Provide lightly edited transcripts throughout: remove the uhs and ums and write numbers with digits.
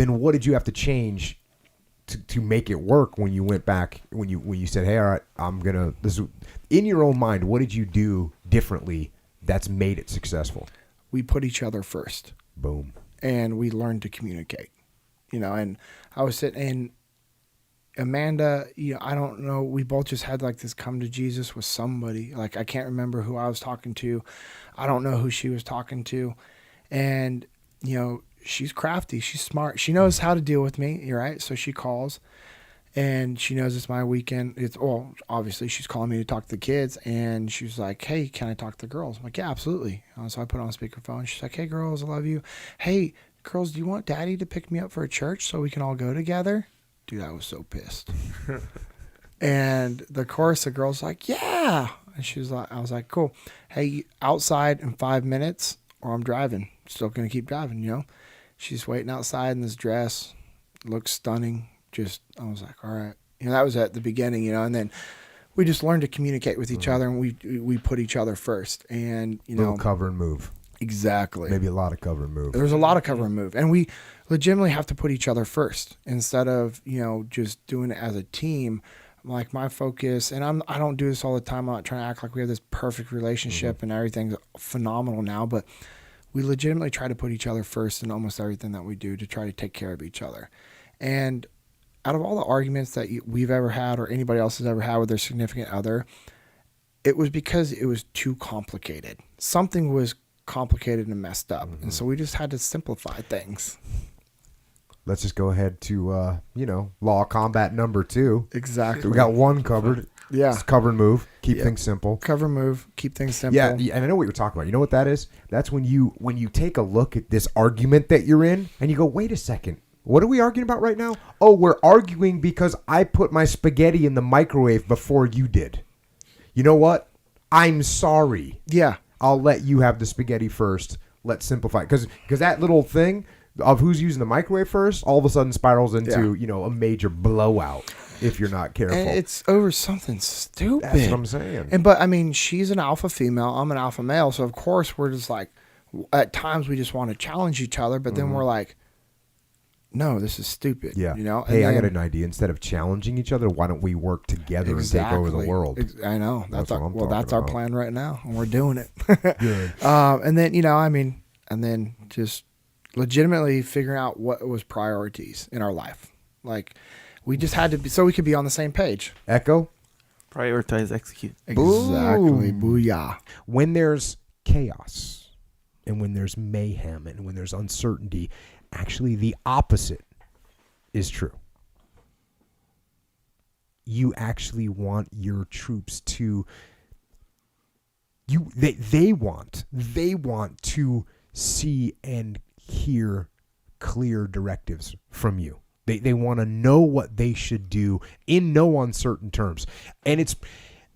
then what did you have to change to make it work when you went back, when you said, hey, all right, in your own mind, what did you do differently that's made it successful? We put each other first. Boom. And we learned to communicate, and I was sitting, and Amanda, I don't know, we both just had like this come to Jesus with somebody. Like, I can't remember who I was talking to. I don't know who she was talking to. And, she's crafty. She's smart. She knows how to deal with me, right? So she calls, and she knows it's my weekend. Obviously she's calling me to talk to the kids, and she's like, hey, can I talk to the girls? I'm like, yeah, absolutely. So I put on speakerphone. She's like, hey, girls, I love you. Hey, girls, do you want Daddy to pick me up for a church so we can all go together? Dude, I was so pissed. And the chorus, the girl's like, yeah. And I was like, cool. Hey, outside in 5 minutes or I'm driving. Still going to keep driving, She's waiting outside in this dress. Looks stunning. I was like, all right. That was at the beginning, and then we just learned to communicate with each other, and we put each other first. And, little cover and move. Exactly. Maybe a lot of cover and move. There's a lot of cover and move. And we legitimately have to put each other first instead of, just doing it as a team. Like, my focus, and I don't do this all the time. I'm not trying to act like we have this perfect relationship and everything's phenomenal now, but we legitimately try to put each other first in almost everything that we do to try to take care of each other. And out of all the arguments that we've ever had or anybody else has ever had with their significant other, it was because it was too complicated. Something was complicated and messed up. And so we just had to simplify things. Let's just go ahead to, law of combat number 2. Exactly. So we got 1 covered. Yeah. It's cover and move. Keep things simple. Cover, move, keep things simple. Yeah, and I know what you're talking about. You know what that is? That's when you take a look at this argument that you're in and you go, wait a second. What are we arguing about right now? Oh, we're arguing because I put my spaghetti in the microwave before you did. You know what? I'm sorry. Yeah. I'll let you have the spaghetti first. Let's simplify. Because that little thing of who's using the microwave first all of a sudden spirals into, a major blowout if you're not careful. And it's over something stupid. That's what I'm saying. But she's an alpha female. I'm an alpha male. So, of course, we're just like, at times we just want to challenge each other. But then we're like, no, this is stupid. Yeah. And hey, I got an idea. Instead of challenging each other, why don't we work together and take over the world? I know. That's our plan right now, and we're doing it. Good. And then, and then just legitimately figuring out what was priorities in our life. Like, we just had to be, so we could be on the same page. Echo? Prioritize, execute. Exactly. Boom. Booyah. When there's chaos and when there's mayhem and when there's uncertainty, actually the opposite is true. You actually want your troops to they want to see and hear clear directives from you. They want to know what they should do in no uncertain terms. And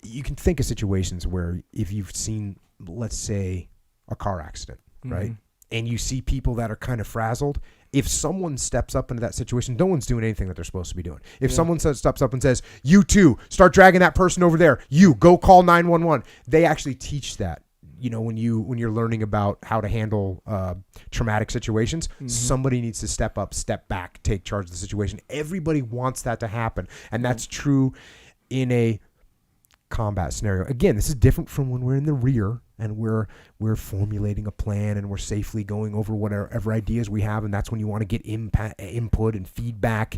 you can think of situations where if you've seen, let's say, a car accident, right? And you see people that are kind of frazzled. If someone steps up into that situation, no one's doing anything that they're supposed to be doing. If someone steps up and says, you too, start dragging that person over there. You go call 911. They actually teach that. When you're learning about how to handle traumatic situations, somebody needs to step up, step back, take charge of the situation. Everybody wants that to happen. And that's true in a combat scenario. Again, this is different from when we're in the rear and we're formulating a plan and we're safely going over whatever ideas we have. And that's when you want to get input and feedback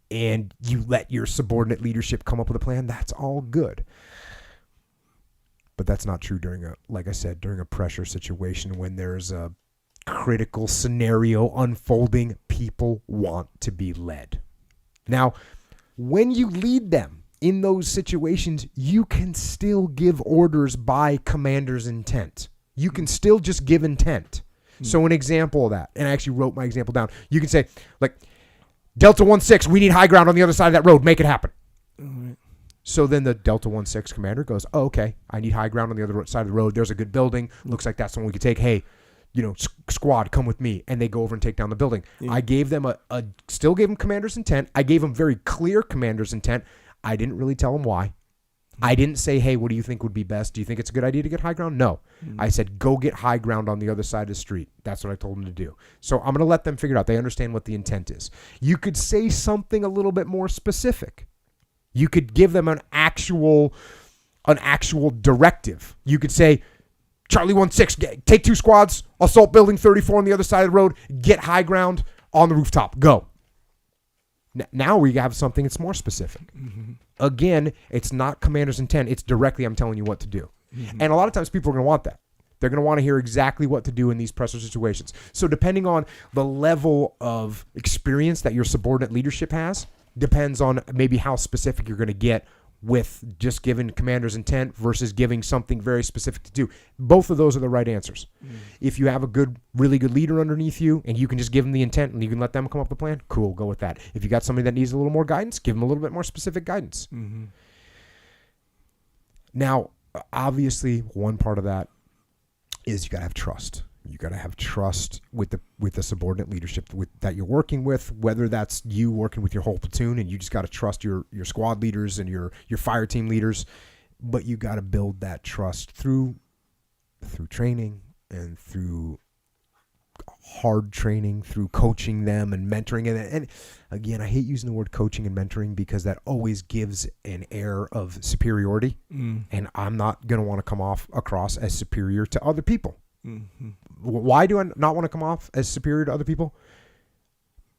and you let your subordinate leadership come up with a plan. That's all good. But that's not true during a pressure situation when there's a critical scenario unfolding. People want to be led. Now, when you lead them in those situations, you can still give orders by commander's intent. You can still just give intent. So an example of that, and I actually wrote my example down. You can say, like, Delta 1-6, we need high ground on the other side of that road. Make it happen. So then the Delta 1-6 commander goes, oh, okay, I need high ground on the other side of the road. There's a good building. Looks like that's the one we could take. Hey, squad, come with me. And they go over and take down the building. Yeah. I gave them still gave them commander's intent. I gave them very clear commander's intent. I didn't really tell them why. I didn't say, hey, what do you think would be best? Do you think it's a good idea to get high ground? No. I said, go get high ground on the other side of the street. That's what I told them to do. So I'm going to let them figure it out. They understand what the intent is. You could say something a little bit more specific. You could give them an actual directive. You could say, Charlie 1-6, take 2 squads, assault building 34 on the other side of the road, get high ground on the rooftop, go. Now we have something that's more specific. Again, it's not commander's intent. It's directly, I'm telling you what to do. And a lot of times people are going to want that. They're going to want to hear exactly what to do in these pressure situations. So depending on the level of experience that your subordinate leadership has, depends on maybe how specific you're going to get with just giving commander's intent versus giving something very specific to do. Both of those are the right answers. If you have a really good leader underneath you and you can just give them the intent and you can let them come up with a plan, cool, go with that. If you got somebody that needs a little more guidance, give them a little bit more specific guidance. Now, obviously, one part of that is you got to have trust. You got to have trust with the subordinate leadership that you're working with, whether that's you working with your whole platoon and you just got to trust your squad leaders and your fire team leaders, but you got to build that trust through training and through hard training, through coaching them and mentoring. And again, I hate using the word coaching and mentoring because that always gives an air of superiority, and I'm not going to want to come across as superior to other people. Why do I not want to come off as superior to other people?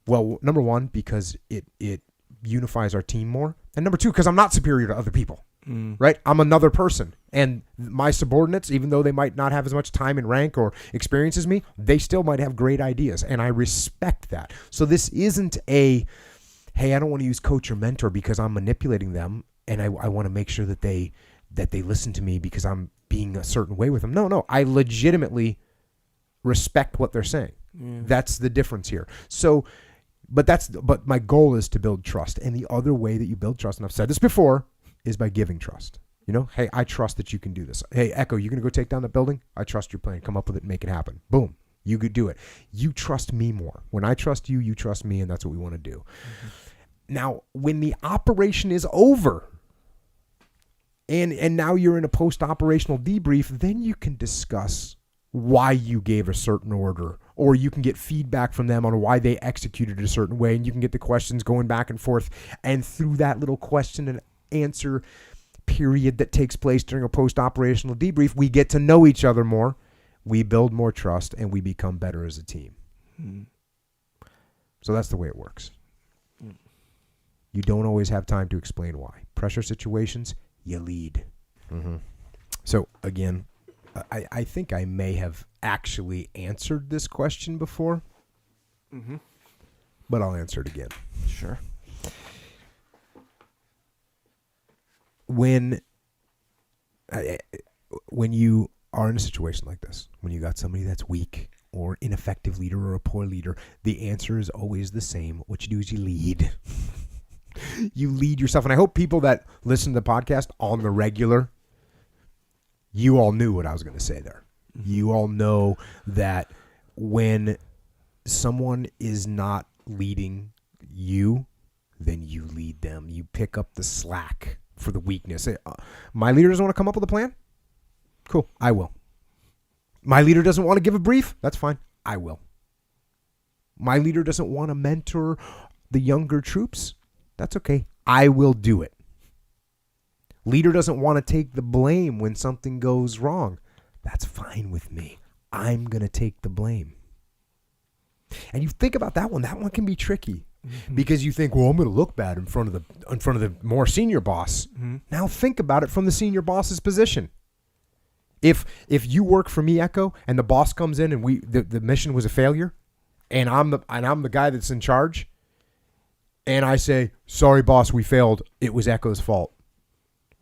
Well, number one, because it unifies our team more. And number two, because I'm not superior to other people, right? I'm another person. And my subordinates, even though they might not have as much time and rank or experience as me, they still might have great ideas. And I respect that. So this isn't hey, I don't want to use coach or mentor because I'm manipulating them. And I want to make sure that they listen to me because I'm being a certain way with them. No, I legitimately respect what they're saying. That's the difference here. So, but my goal is to build trust. And the other way that you build trust, and I've said this before, is by giving trust. Hey, I trust that you can do this. Hey, Echo, you going to go take down the building? I trust your plan. Come up with it and make it happen. Boom. You could do it. You trust me more. When I trust you, you trust me, and that's what we want to do. Now, when the operation is over, and now you're in a post-operational debrief, then you can discuss why you gave a certain order, or you can get feedback from them on why they executed it a certain way, and you can get the questions going back and forth. And through that little question and answer period that takes place during a post-operational debrief, we get to know each other more, we build more trust, and we become better as a team. So that's the way it works. You don't always have time to explain why. Pressure situations, you lead. So again, I think I may have actually answered this question before, but I'll answer it again. Sure. When you are in a situation like this, when you got somebody that's weak or ineffective leader or a poor leader, the answer is always the same. What you do is you lead. You lead yourself. And I hope people that listen to the podcast on the regular, you all knew what I was going to say there. You all know that when someone is not leading you, then you lead them. You pick up the slack for the weakness. My leader doesn't want to come up with a plan? Cool, I will. My leader doesn't want to give a brief? That's fine, I will. My leader doesn't want to mentor the younger troops? That's okay, I will do it. Leader doesn't want to take the blame when something goes wrong? That's fine with me. I'm going to take the blame. And you think about that one can be tricky. Because you think, well, I'm going to look bad in front of the more senior boss. Now think about it from the senior boss's position. If you work for me, Echo, and the boss comes in and the mission was a failure, and I'm the guy that's in charge, and I say, sorry, boss, we failed. It was Echo's fault.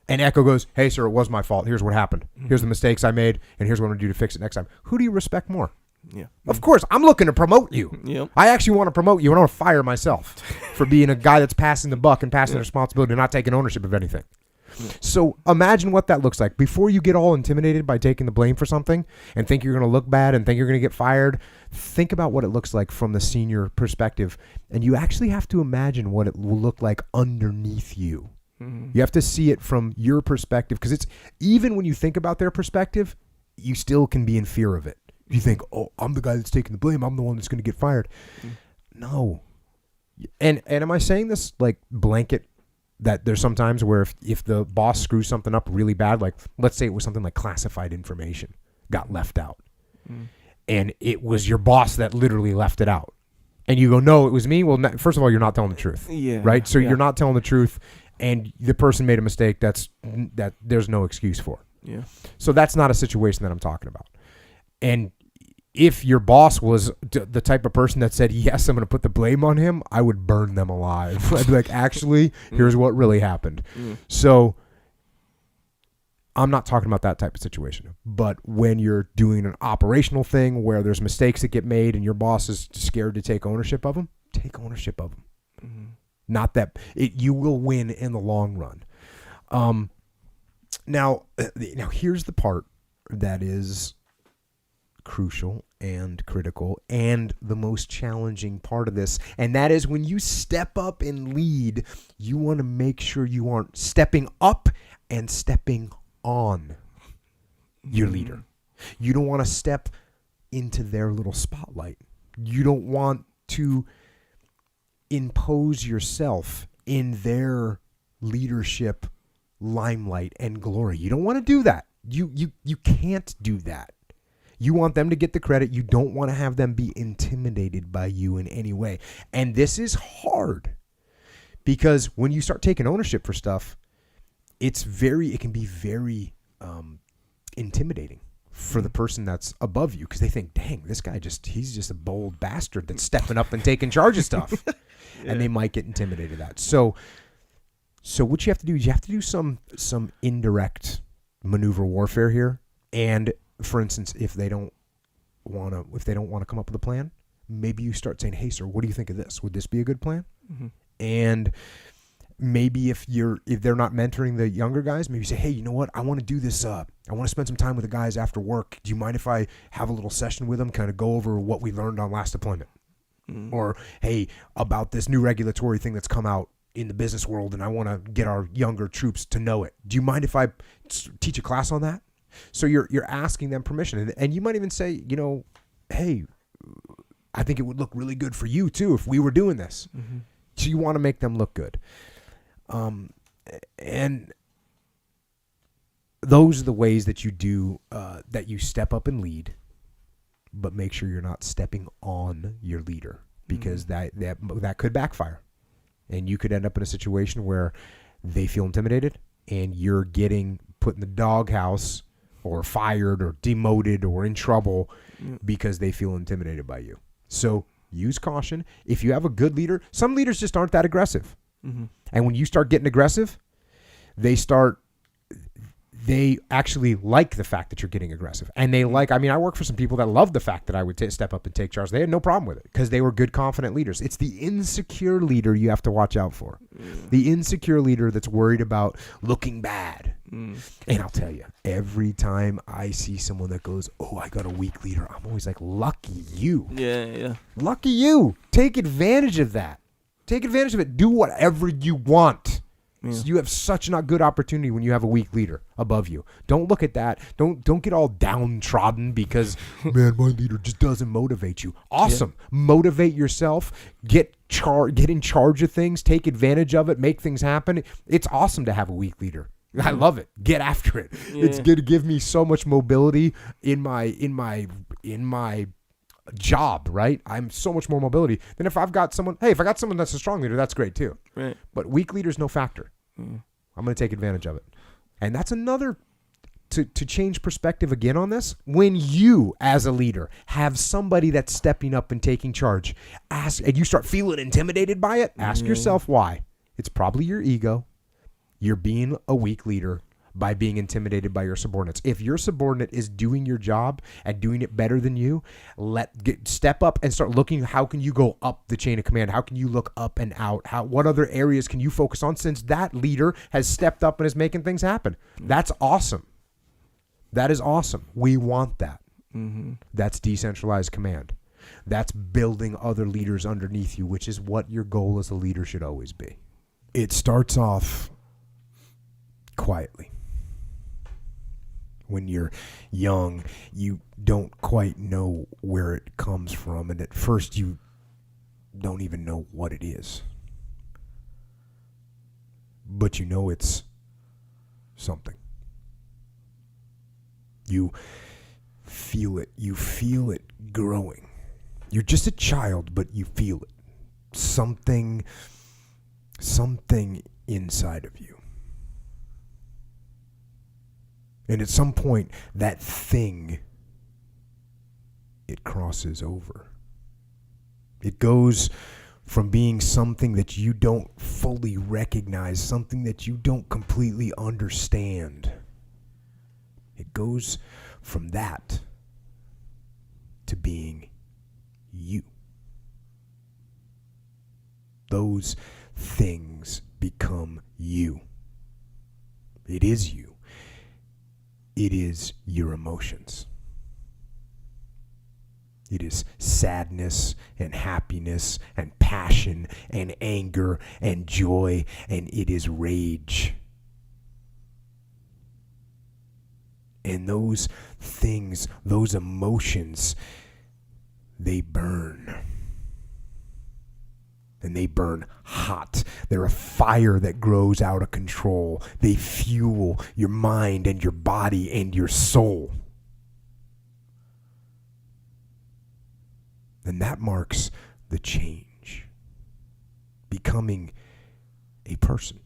And Echo goes, hey, sir, it was my fault. Here's what happened. Here's the mistakes I made, and here's what I'm going to do to fix it next time. Who do you respect more? Yeah. Of course, I'm looking to promote you. Yep. I actually want to promote you, and I want to fire myself for being a guy that's passing the buck and passing the responsibility and not taking ownership of anything. So imagine what that looks like. Before you get all intimidated by taking the blame for something and think you're going to look bad and think you're going to get fired, think about what it looks like from the senior perspective. And you actually have to imagine what it will look like underneath you. You You have to see it from your perspective, because it's, even when you think about their perspective, you still can be in fear of it. You think, oh, I'm the guy that's taking the blame. I'm the one that's going to get fired. No. And am I saying this like blanket, that there's sometimes where if the boss screws something up really bad, like let's say it was something like classified information got left out, and it was your boss that literally left it out, and you go, no, it was me. Well, first of all, you're not telling the truth. Yeah. Right. So you're not telling the truth, and the person made a mistake. That there's no excuse for. Yeah. So that's not a situation that I'm talking about. And if your boss was the type of person that said, yes, I'm going to put the blame on him, I would burn them alive. I'd be like, actually, here's what really happened. So I'm not talking about that type of situation. But when you're doing an operational thing where there's mistakes that get made and your boss is scared to take ownership of them, take ownership of them. Not that you will win in the long run. Now here's the part that is crucial and critical and the most challenging part of this, and that is when you step up and lead, you want to make sure you aren't stepping up and stepping on your leader. You don't want to step into their little spotlight. You don't want to impose yourself in their leadership limelight and glory. You don't want to do that. You can't do that. You want them to get the credit. You don't want to have them be intimidated by you in any way. And this is hard because when you start taking ownership for stuff, it can be very intimidating for the person that's above you, because they think, dang, this guy he's just a bold bastard that's stepping up and taking charge of stuff. And they might get intimidated at that. So what you have to do is you have to do some indirect maneuver warfare here. And for instance, if they don't want to come up with a plan, maybe you start saying, hey, sir, what do you think of this? Would this be a good plan? And maybe if they're not mentoring the younger guys, maybe say, hey, you know what? I want to do this. I want to spend some time with the guys after work. Do you mind if I have a little session with them, kind of go over what we learned on last deployment? Or, hey, about this new regulatory thing that's come out in the business world, and I want to get our younger troops to know it. Do you mind if I teach a class on that? So you're asking them permission, and you might even say, you know, hey, I think it would look really good for you too if we were doing this. So you want to make them look good, and those are the ways that you do that you step up and lead, but make sure you're not stepping on your leader, because that could backfire, and you could end up in a situation where they feel intimidated and you're getting put in the doghouse or fired or demoted or in trouble because they feel intimidated by you. So use caution. If you have a good leader, some leaders just aren't that aggressive. And when you start getting aggressive, they actually like the fact that you're getting aggressive. And I work for some people that love the fact that I would step up and take charge. They had no problem with it because they were good, confident leaders. It's the insecure leader you have to watch out for. The insecure leader that's worried about looking bad. And I'll tell you, every time I see someone that goes, oh, I got a weak leader, I'm always like, lucky you. Yeah. Lucky you. Take advantage of that. Take advantage of it. Do whatever you want. So you have such a good opportunity when you have a weak leader above you. Don't look at that. Don't get all downtrodden because, man, my leader just doesn't motivate you. Awesome. Yeah. Motivate yourself. Get in charge of things. Take advantage of it. Make things happen. It's awesome to have a weak leader. I love it. Get after it. Yeah. It's going to give me so much mobility in my job, right? I'm so much more mobility than if I got someone that's a strong leader, that's great too. Right. But weak leader's no factor. I'm going to take advantage of it. And that's another, to change perspective again on this, when you as a leader have somebody that's stepping up and taking charge, and you start feeling intimidated by it, ask yourself why. It's probably your ego. You're being a weak leader by being intimidated by your subordinates. If your subordinate is doing your job and doing it better than you, step up and start looking, how can you go up the chain of command? How can you look up and out? What other areas can you focus on, since that leader has stepped up and is making things happen? That's awesome. That is awesome. We want that. That's decentralized command. That's building other leaders underneath you, which is what your goal as a leader should always be. It starts off quietly. When you're young, you don't quite know where it comes from, and at first you don't even know what it is. But you know it's something. You feel it. You feel it growing. You're just a child, but you feel it. Something inside of you. And at some point, that thing, it crosses over. It goes from being something that you don't fully recognize, something that you don't completely understand. It goes from that to being you. Those things become you. It is you. It is your emotions. It is sadness and happiness and passion and anger and joy, and it is rage. And those things, those emotions, they burn. And they burn hot. They're a fire that grows out of control. They fuel your mind and your body and your soul. And that marks the change. Becoming a person.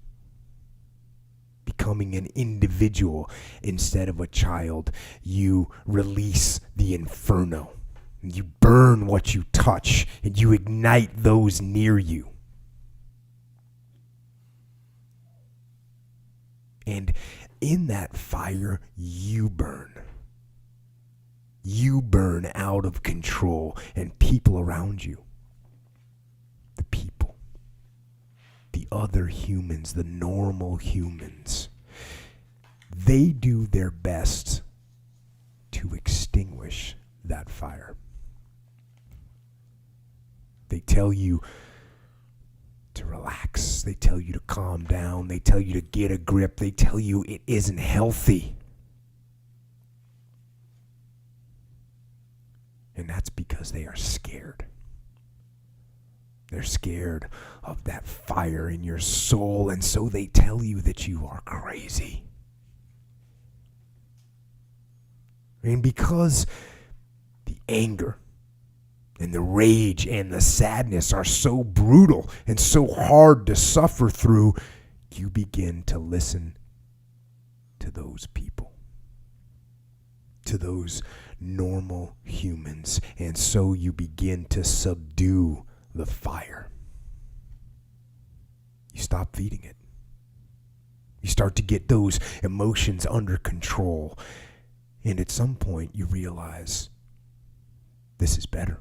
Becoming an individual instead of a child. You release the inferno. You burn what you touch, and you ignite those near you. And in that fire, you burn. You burn out of control, and people around you, the people, the other humans, the normal humans, they do their best to extinguish that fire. They tell you to relax. They tell you to calm down. They tell you to get a grip. They tell you it isn't healthy. And that's because they are scared. They're scared of that fire in your soul, and so they tell you that you are crazy. And because the anger and the rage and the sadness are so brutal and so hard to suffer through, you begin to listen to those people, to those normal humans, and so you begin to subdue the fire. You stop feeding it. You start to get those emotions under control, and at some point you realize this is better.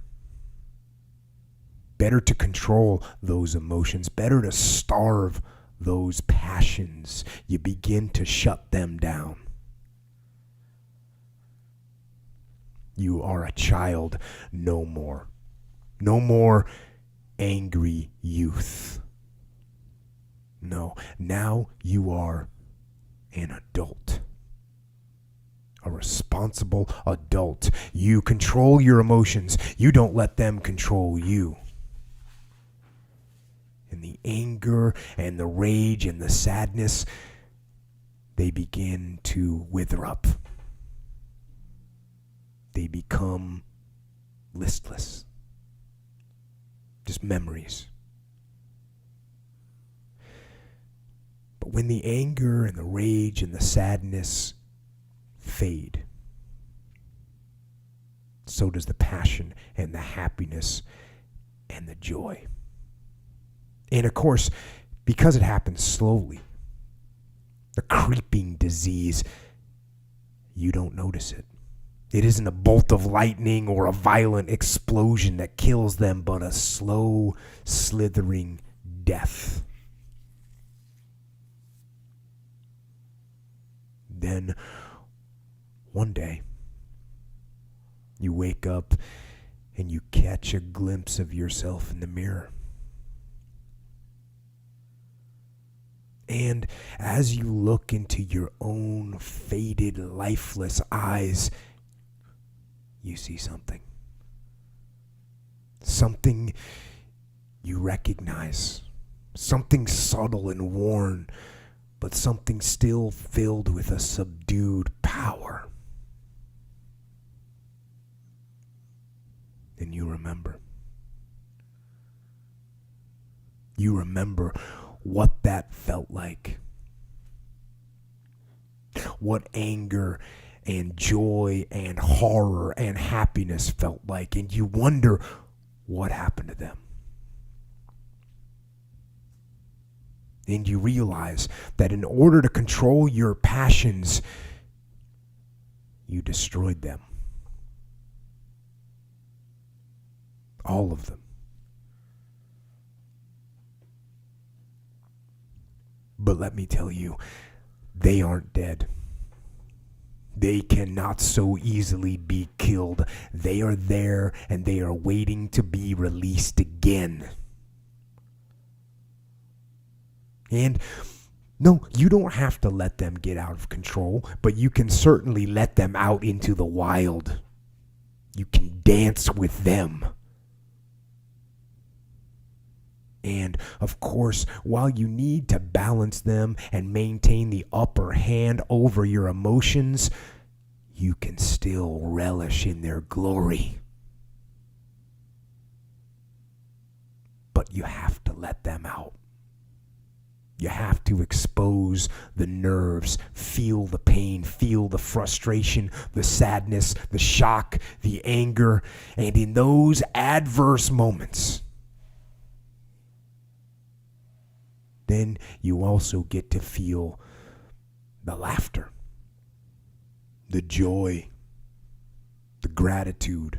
Better to control those emotions, better to starve those passions. You begin to shut them down. You are a child no more. No more angry youth. No, now you are an adult. A responsible adult. You control your emotions. You don't let them control you. And the anger and the rage and the sadness, they begin to wither up. They become listless. Just memories. But when the anger and the rage and the sadness fade, so does the passion and the happiness and the joy. And of course, because it happens slowly, the creeping disease, you don't notice it. It isn't a bolt of lightning or a violent explosion that kills them, but a slow, slithering death. Then, one day, you wake up and you catch a glimpse of yourself in the mirror. And as you look into your own faded, lifeless eyes, you see something. Something you recognize. Something subtle and worn, but something still filled with a subdued power. And you remember. You remember what that felt like. What anger and joy and horror and happiness felt like. And you wonder what happened to them. And you realize that in order to control your passions, you destroyed them. All of them. But let me tell you, they aren't dead. They cannot so easily be killed. They are there and they are waiting to be released again. And no, you don't have to let them get out of control, but you can certainly let them out into the wild. You can dance with them. And, of course, while you need to balance them and maintain the upper hand over your emotions, you can still relish in their glory. But you have to let them out. You have to expose the nerves, feel the pain, feel the frustration, the sadness, the shock, the anger, and in those adverse moments, then you also get to feel the laughter, the joy, the gratitude,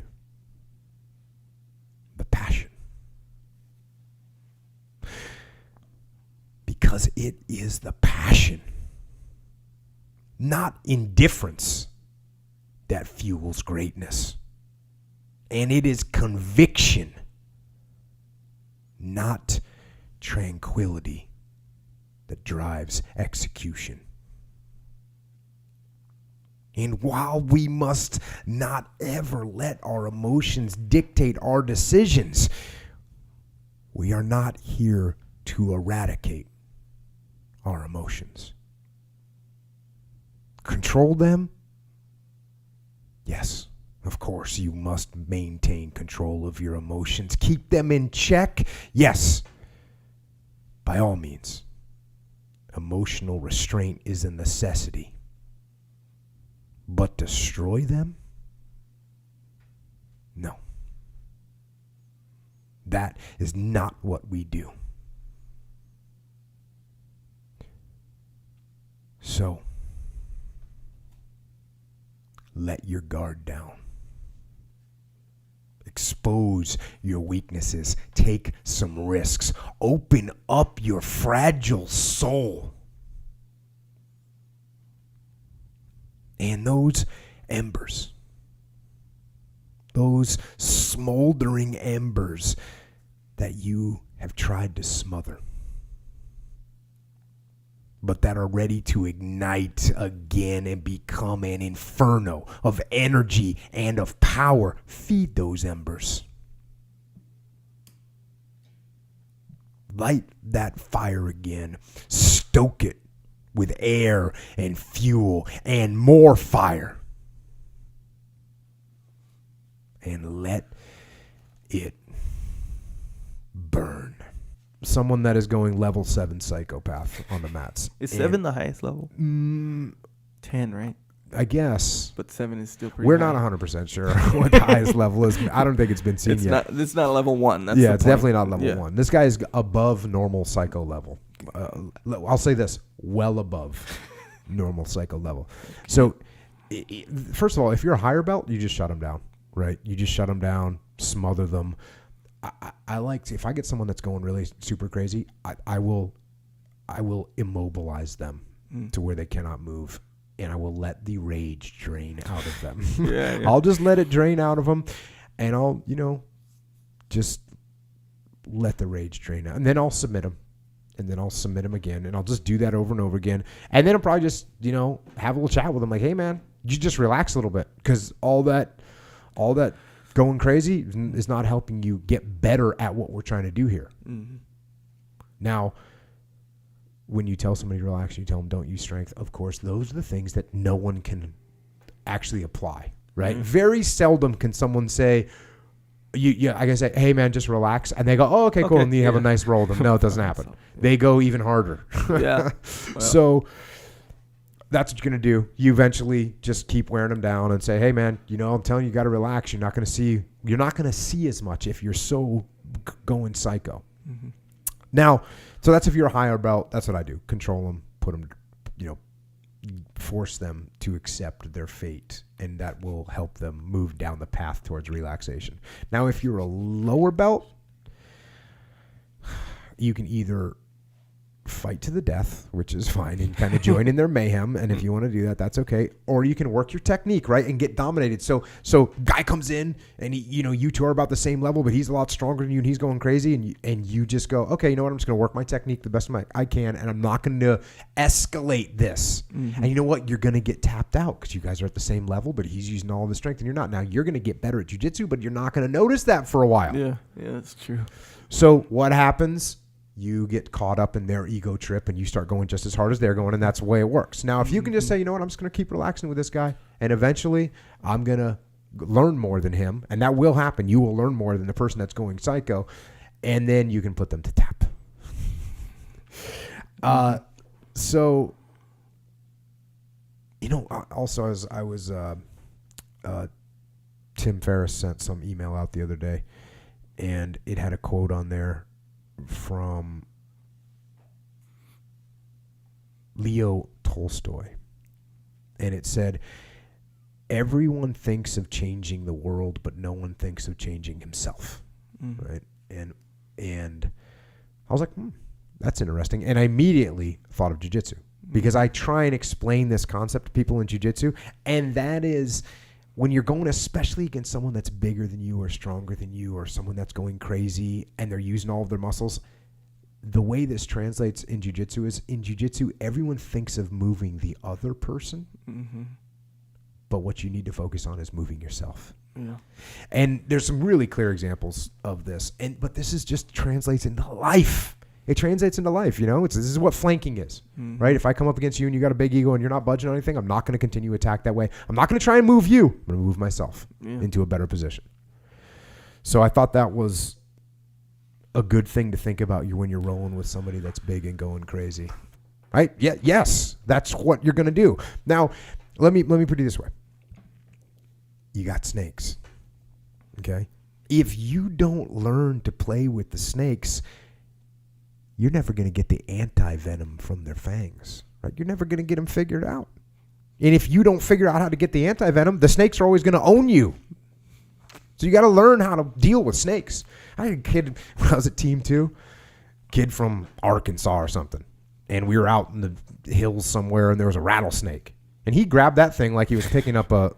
the passion. Because it is the passion, not indifference, that fuels greatness. And it is conviction, not tranquility, that drives execution. And while we must not ever let our emotions dictate our decisions, we are not here to eradicate our emotions. Control them? Yes, of course, you must maintain control of your emotions. Keep them in check? Yes, by all means. Emotional restraint is a necessity. But destroy them? No. That is not what we do. So, let your guard down. Expose your weaknesses. Take some risks. Open up your fragile soul. And those embers, those smoldering embers that you have tried to smother, but that are ready to ignite again and become an inferno of energy and of power. Feed those embers. Light that fire again. Stoke it with air and fuel and more fire. And let it burn. Someone that is going level 7 psychopath on the mats. Is 7 the highest level? 10, right? I guess. But 7 is still pretty We're high. not 100% sure what the highest level is. I don't think it's been seen yet. It's not level 1. That's Yeah, the it's point. definitely not level 1. This guy is above normal psycho level. I'll say this, well above normal psycho level. So, first of all, if you're a higher belt, you just shut them down, right? You just shut them down, smother them. I like to, if I get someone that's going really super crazy, I will immobilize them to where they cannot move, and I will let the rage drain out of them. Yeah. I'll just let it drain out of them, and I'll, just let the rage drain out, and then I'll submit them. and then I'll submit them again, and I'll just do that over and over again. And then I'll probably just, have a little chat with them like, hey, man, you just relax a little bit, because all that going crazy is not helping you get better at what we're trying to do here. Mm-hmm. Now, when you tell somebody to relax, you tell them don't use strength, of course, those are the things that no one can actually apply, right? Mm-hmm. Very seldom can someone say, I can say, hey, man, just relax. And they go, oh, okay, cool. Okay, And you have a nice roll with them. No, it doesn't happen. They go even harder. Yeah. Well. So that's what you're going to do. You eventually just keep wearing them down and say, hey, man, I'm telling you, you got to relax. You're not going to see as much if you're so going psycho. Mm-hmm. Now, so that's if you're a higher belt. That's what I do. Control them, put them, force them to accept their fate, and that will help them move down the path towards relaxation. Now, if you're a lower belt, you can either fight to the death, which is fine, and kind of join in their mayhem, and if you want to do that, that's okay. Or you can work your technique, right, and get dominated. So guy comes in, and you two are about the same level, but he's a lot stronger than you, and he's going crazy, and you just go, okay, you know what, I'm just going to work my technique the best I can, and I'm not going to escalate this. Mm-hmm. And you know what, you're going to get tapped out because you guys are at the same level, but he's using all of his strength, and you're not. Now, you're going to get better at jiu-jitsu, but you're not going to notice that for a while. Yeah, that's true. So what happens? You get caught up in their ego trip, and you start going just as hard as they're going, and that's the way it works. Now, if you can just say, you know what, I'm just going to keep relaxing with this guy, and eventually I'm going to learn more than him, and that will happen. You will learn more than the person that's going psycho, and then you can put them to tap. So, also as I was, Tim Ferriss sent some email out the other day, and it had a quote on there from Leo Tolstoy, and it said, everyone thinks of changing the world, but no one thinks of changing himself. Right? And I was like, that's interesting, and I immediately thought of jiu-jitsu, because I try and explain this concept to people in jiu-jitsu, and that is, when you're going, especially against someone that's bigger than you or stronger than you, or someone that's going crazy and they're using all of their muscles, the way this translates in jiu-jitsu is, in jiu-jitsu, everyone thinks of moving the other person, but what you need to focus on is moving yourself. Yeah. And there's some really clear examples of this, but this is just translates into life. It translates into life, this is what flanking is, right? If I come up against you and you got a big ego and you're not budging on anything, I'm not going to continue to attack that way. I'm not going to try and move you. I'm going to move myself into a better position. So I thought that was a good thing to think about when you're rolling with somebody that's big and going crazy, right? Yeah, yes, that's what you're going to do. Now, let me put it this way. You got snakes, okay? If you don't learn to play with the snakes, you're never going to get the anti-venom from their fangs, right? You're never going to get them figured out. And if you don't figure out how to get the anti-venom, the snakes are always going to own you. So you got to learn how to deal with snakes. I had a kid when I was at Team 2, kid from Arkansas or something, and we were out in the hills somewhere, and there was a rattlesnake, and he grabbed that thing like he was picking up a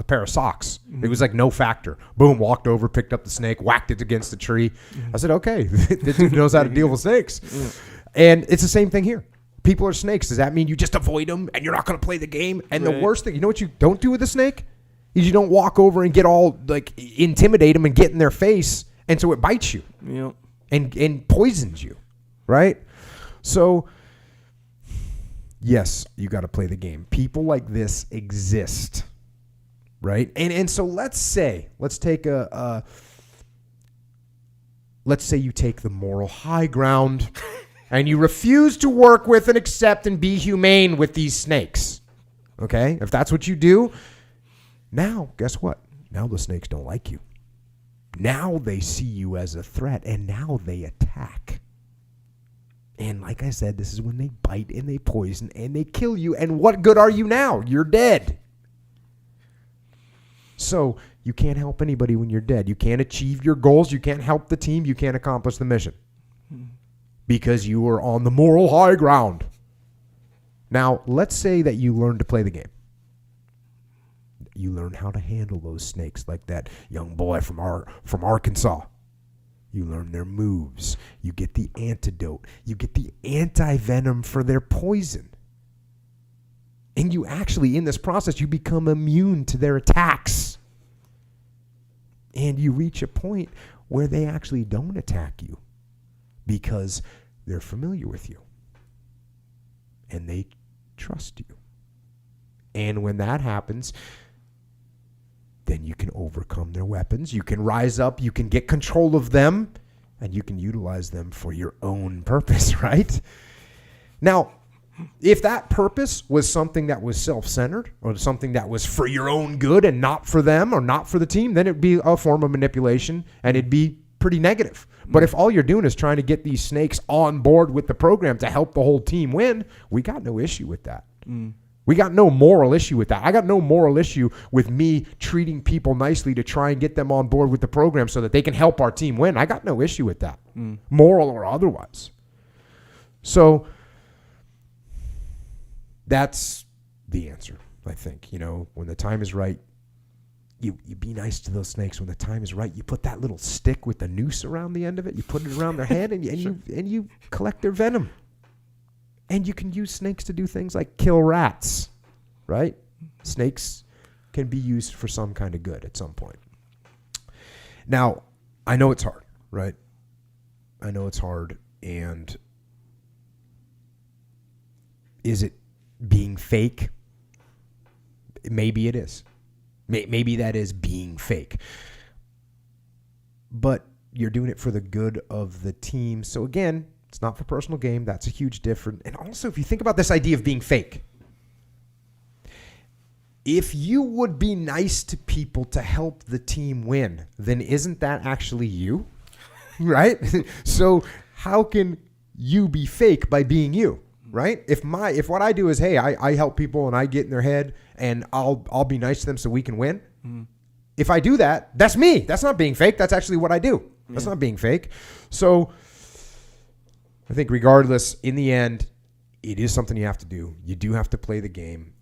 pair of socks. It was like no factor. Boom, walked over, picked up the snake, whacked it against the tree. I said, okay, this dude knows how to deal with snakes. And it's the same thing here. People are snakes. Does that mean you just avoid them and you're not going to play the game? And the worst thing, you know what you don't do with a snake? Is you don't walk over and get all, intimidate them and get in their face, and so it bites you and poisons you, right? So, yes, you got to play the game. People like this exist. Right? And so let's say you take the moral high ground and you refuse to work with and accept and be humane with these snakes. Okay? If that's what you do, now, guess what? Now the snakes don't like you. Now they see you as a threat, and now they attack. And like I said, this is when they bite and they poison and they kill you. And what good are you now? You're dead. So you can't help anybody when you're dead. You can't achieve your goals. You can't help the team. You can't accomplish the mission because you are on the moral high ground. Now, let's say that you learn to play the game. You learn how to handle those snakes like that young boy from Arkansas. You learn their moves. You get the antidote. You get the anti-venom for their poison. And you actually, in this process, you become immune to their attacks. And you reach a point where they actually don't attack you because they're familiar with you. And they trust you. And when that happens, then you can overcome their weapons. You can rise up. You can get control of them. And you can utilize them for your own purpose, right? Now, if that purpose was something that was self-centered or something that was for your own good and not for them or not for the team, then it'd be a form of manipulation and it'd be pretty negative. But if all you're doing is trying to get these snakes on board with the program to help the whole team win, we got no issue with that. We got no moral issue with that. I got no moral issue with me treating people nicely to try and get them on board with the program so that they can help our team win. I got no issue with that, moral or otherwise. So that's the answer, I think. You know, when the time is right, you be nice to those snakes. When the time is right, you put that little stick with the noose around the end of it. You put it around their head, and you collect their venom. And you can use snakes to do things like kill rats, right? Snakes can be used for some kind of good at some point. Now, I know it's hard, right? I know it's hard. And is it being fake? Maybe it is. Maybe that is being fake. But you're doing it for the good of the team. So again, it's not for personal gain. That's a huge difference. And also, if you think about this idea of being fake, if you would be nice to people to help the team win, then isn't that actually you? Right? So how can you be fake by being you? Right? If what I do is, hey, I help people and I get in their head and I'll be nice to them so we can win. If I do that, that's me. That's not being fake. That's actually what I do. That's not being fake. So I think regardless, in the end, it is something you have to do. You do have to play the game.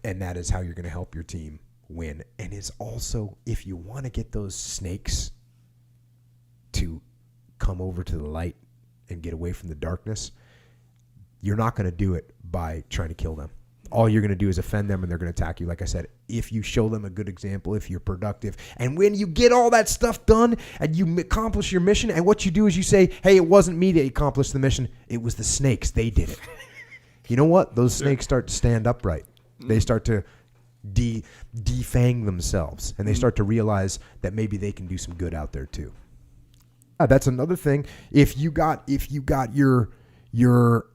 And that is how you're going to help your team win. And it's also, if you want to get those snakes to come over to the light and get away from the darkness, you're not going to do it by trying to kill them. All you're going to do is offend them and they're going to attack you. Like I said, if you show them a good example, if you're productive, and when you get all that stuff done and you accomplish your mission, and what you do is you say, hey, it wasn't me that accomplished the mission. It was the snakes. They did it. You know what? Those snakes start to stand upright. They start to defang themselves, and they start to realize that maybe they can do some good out there too. That's another thing. If you got your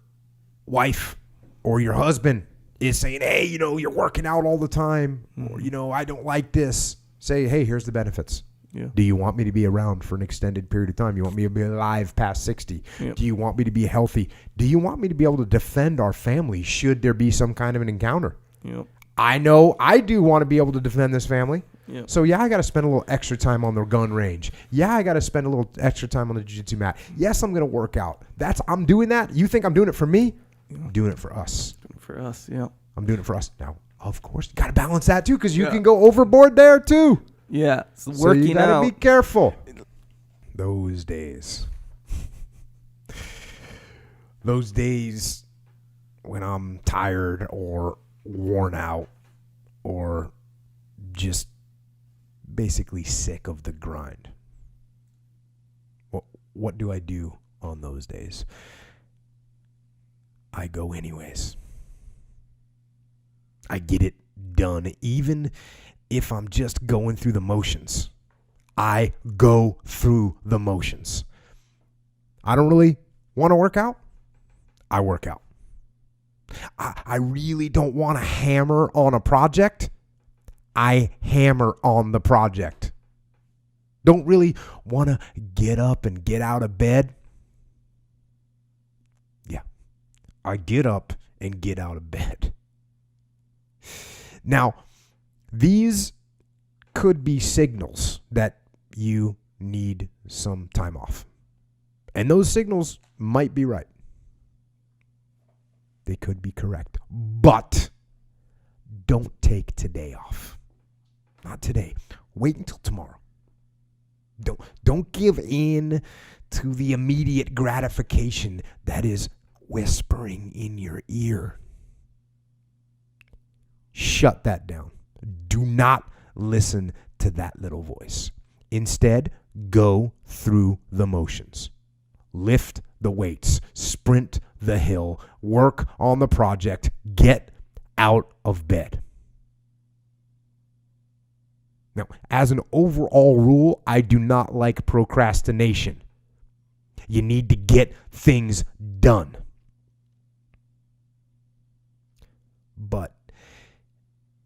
wife or your husband is saying, hey, you know, you're working out all the time, or, you know, I don't like this. Say, hey, here's the benefits. Yeah. Do you want me to be around for an extended period of time? You want me to be alive past 60? Yep. Do you want me to be healthy? Do you want me to be able to defend our family should there be some kind of an encounter? Yep. I know I do want to be able to defend this family. Yep. So, yeah, I got to spend a little extra time on the gun range. Yeah, I got to spend a little extra time on the jiu-jitsu mat. Yes, I'm going to work out. I'm doing that. You think I'm doing it for me? I'm doing it for us. For us, yeah. I'm doing it for us. Now, of course, you got to balance that too, because you can go overboard there too. Yeah, so So working you got out. to be careful. Those days. Those days when I'm tired or worn out or just basically sick of the grind. What do I do on those days? I go anyways. I get it done, even if I'm just going through the motions. I go through the motions. I don't really want to work out. I work out. I really don't want to hammer on a project. I hammer on the project. Don't really want to get up and get out of bed. Yeah, I get up and get out of bed. Now, these could be signals that you need some time off. And those signals might be right. They could be correct. But don't take today off. Not today. Wait until tomorrow. Don't give in to the immediate gratification that is whispering in your ear. Shut that down. Do not listen to that little voice. Instead, go through the motions. Lift the weights, sprint the hill, work on the project, get out of bed. Now, as an overall rule, I do not like procrastination. You need to get things done. But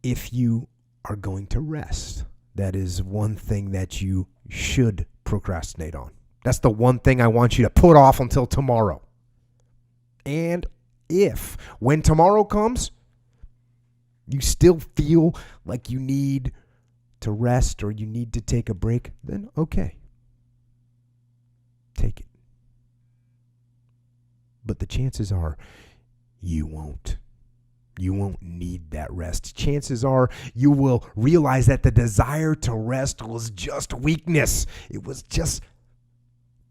if you are going to rest, that is one thing that you should procrastinate on. That's the one thing I want you to put off until tomorrow. And if, when tomorrow comes, you still feel like you need to rest or you need to take a break, then okay. Take it. But the chances are you won't. You won't need that rest. Chances are you will realize that the desire to rest was just weakness. It was just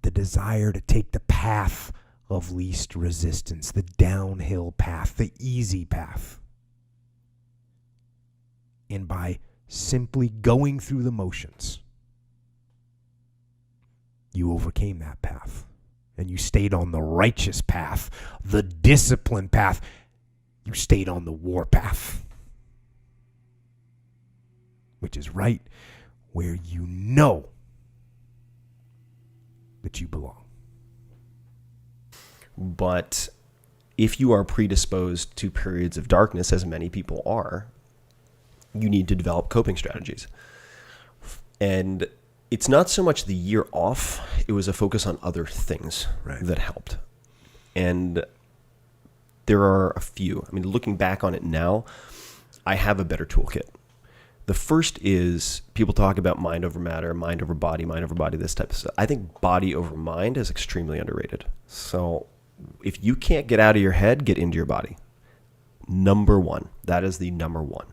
the desire to take the path of least resistance, the downhill path, the easy path. And by simply going through the motions, you overcame that path. And you stayed on the righteous path, the disciplined path. You stayed on the war path, which is right where you know that you belong. But if you are predisposed to periods of darkness, as many people are, you need to develop coping strategies. And it's not so much the year off, it was a focus on other things that helped. And there are a few. I mean, looking back on it now, I have a better toolkit. The first is people talk about mind over matter, mind over body, this type of stuff. I think body over mind is extremely underrated. So if you can't get out of your head, get into your body. Number one. That is the number one.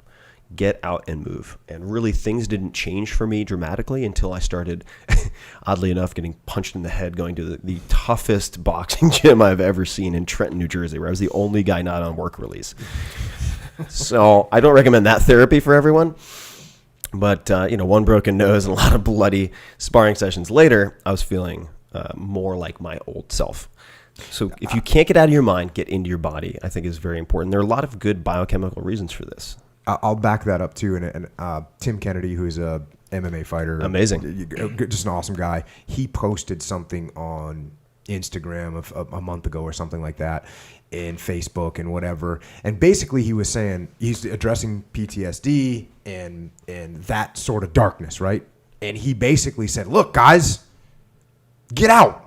Get out and move. And really, things didn't change for me dramatically until I started, oddly enough, getting punched in the head going to the toughest boxing gym I've ever seen in Trenton, New Jersey, where I was the only guy not on work release. So I don't recommend that therapy for everyone. But, one broken nose and a lot of bloody sparring sessions later, I was feeling more like my old self. So if you can't get out of your mind, get into your body, I think is very important. There are a lot of good biochemical reasons for this. I'll back that up too. And Tim Kennedy, who's a MMA fighter, amazing, just an awesome guy. He posted something on Instagram a month ago or something like that, in Facebook and whatever. And basically, he was saying he's addressing PTSD and that sort of darkness, right? And he basically said, "Look, guys, get out.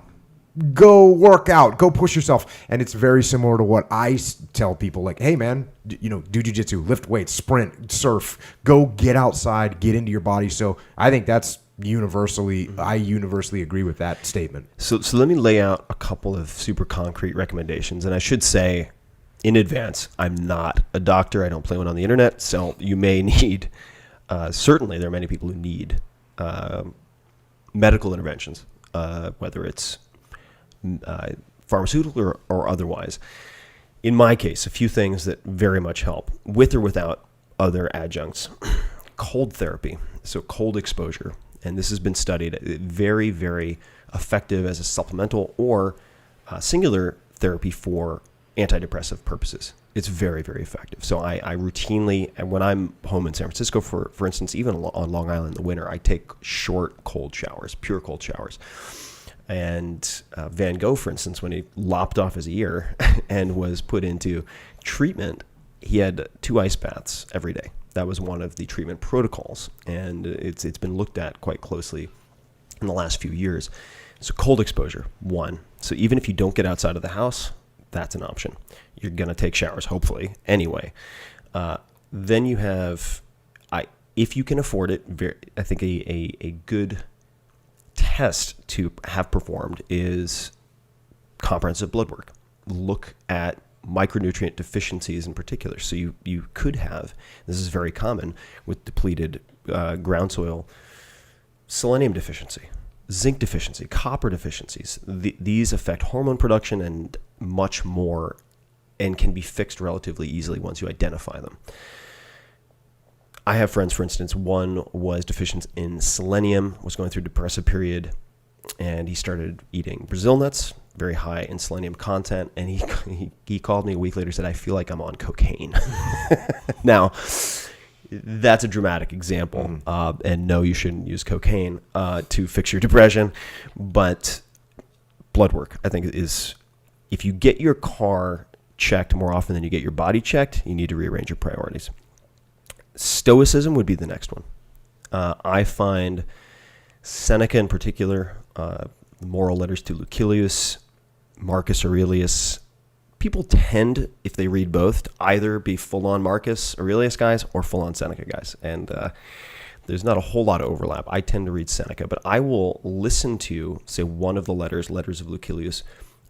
Go work out, go push yourself." And it's very similar to what I tell people, like, hey man, do jiu-jitsu, lift weights, sprint, surf, go get outside, get into your body. So I think that's I universally agree with that statement. So let me lay out a couple of super concrete recommendations. And I should say in advance, I'm not a doctor. I don't play one on the internet. So you may need, certainly there are many people who need medical interventions, whether it's pharmaceutical or otherwise. In my case, a few things that very much help, with or without other adjuncts. Cold therapy, so cold exposure. And this has been studied, very, very effective as a supplemental or singular therapy for antidepressive purposes. It's very, very effective. So I routinely, and when I'm home in San Francisco, for instance, even on Long Island in the winter, I take short cold showers, pure cold showers. And Van Gogh, for instance, when he lopped off his ear and was put into treatment, he had 2 ice baths every day. That was one of the treatment protocols, and it's been looked at quite closely in the last few years. So cold exposure, one. So even if you don't get outside of the house, that's an option. You're going to take showers, hopefully, anyway. Then you have, if you can afford it, I think a good test to have performed is comprehensive blood work. Look at micronutrient deficiencies in particular. So you could have, this is very common with depleted ground soil, selenium deficiency. zinc deficiency, copper deficiencies. These affect hormone production and much more, and can be fixed relatively easily once you identify them. I have friends, for instance, one was deficient in selenium, was going through a depressive period, and he started eating Brazil nuts, very high in selenium content, and he called me a week later and said, I feel like I'm on cocaine. Now, that's a dramatic example, and no, you shouldn't use cocaine to fix your depression, but blood work, I think, is, if you get your car checked more often than you get your body checked, you need to rearrange your priorities. Stoicism would be the next one. I find Seneca in particular, moral letters to Lucilius, Marcus Aurelius, people tend, if they read both, to either be full-on Marcus Aurelius guys or full-on Seneca guys. And there's not a whole lot of overlap. I tend to read Seneca, but I will listen to, say, one of the letters of Lucilius,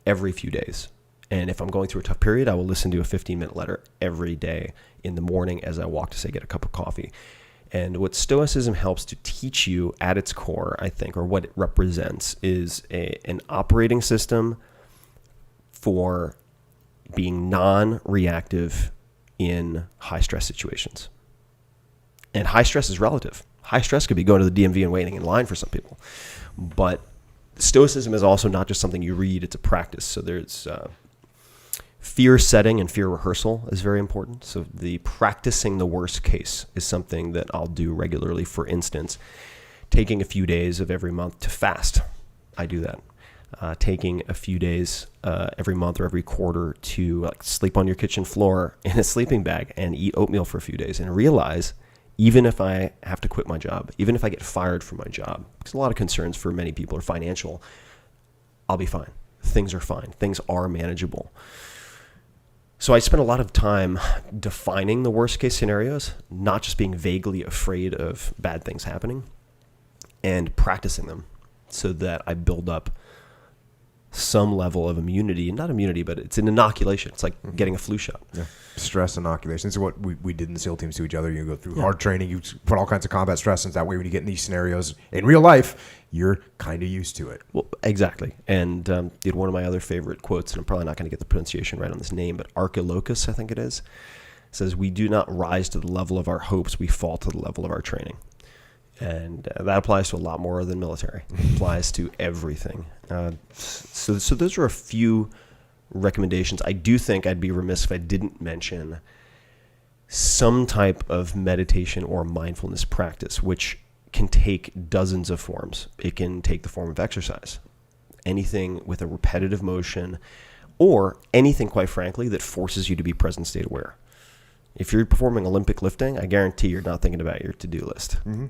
every few days. And if I'm going through a tough period, I will listen to a 15-minute letter every day in the morning as I walk to, say, get a cup of coffee. And what Stoicism helps to teach you at its core, I think, or what it represents, is an operating system for being non-reactive in high-stress situations. And high stress is relative. High stress could be going to the DMV and waiting in line for some people. But Stoicism is also not just something you read, it's a practice. So there's fear setting and fear rehearsal is very important. So the practicing the worst case is something that I'll do regularly. For instance, taking a few days of every month to fast. I do that. Taking a few days every month or every quarter to sleep on your kitchen floor in a sleeping bag and eat oatmeal for a few days, and realize, even if I have to quit my job, even if I get fired from my job, because a lot of concerns for many people are financial, I'll be fine. Things are fine. Things are manageable. So I spend a lot of time defining the worst case scenarios, not just being vaguely afraid of bad things happening, and practicing them so that I build up some level of immunity. Not immunity, but it's an inoculation. It's like getting a flu shot. Yeah. Stress inoculation. So what we did in the SEAL teams to each other, you go through hard training, you put all kinds of combat stress, and that way when you get in these scenarios in real life, you're kind of used to it. Well, exactly. And one of my other favorite quotes, and I'm probably not going to get the pronunciation right on this name, but Archilochus, I think it is, says, "We do not rise to the level of our hopes, we fall to the level of our training." And that applies to a lot more than military. It applies to everything. So those are a few recommendations. I do think I'd be remiss if I didn't mention some type of meditation or mindfulness practice, which can take dozens of forms. It can take the form of exercise, anything with a repetitive motion, or anything, quite frankly, that forces you to be present state aware. If you're performing Olympic lifting, I guarantee you're not thinking about your to-do list. Mm-hmm.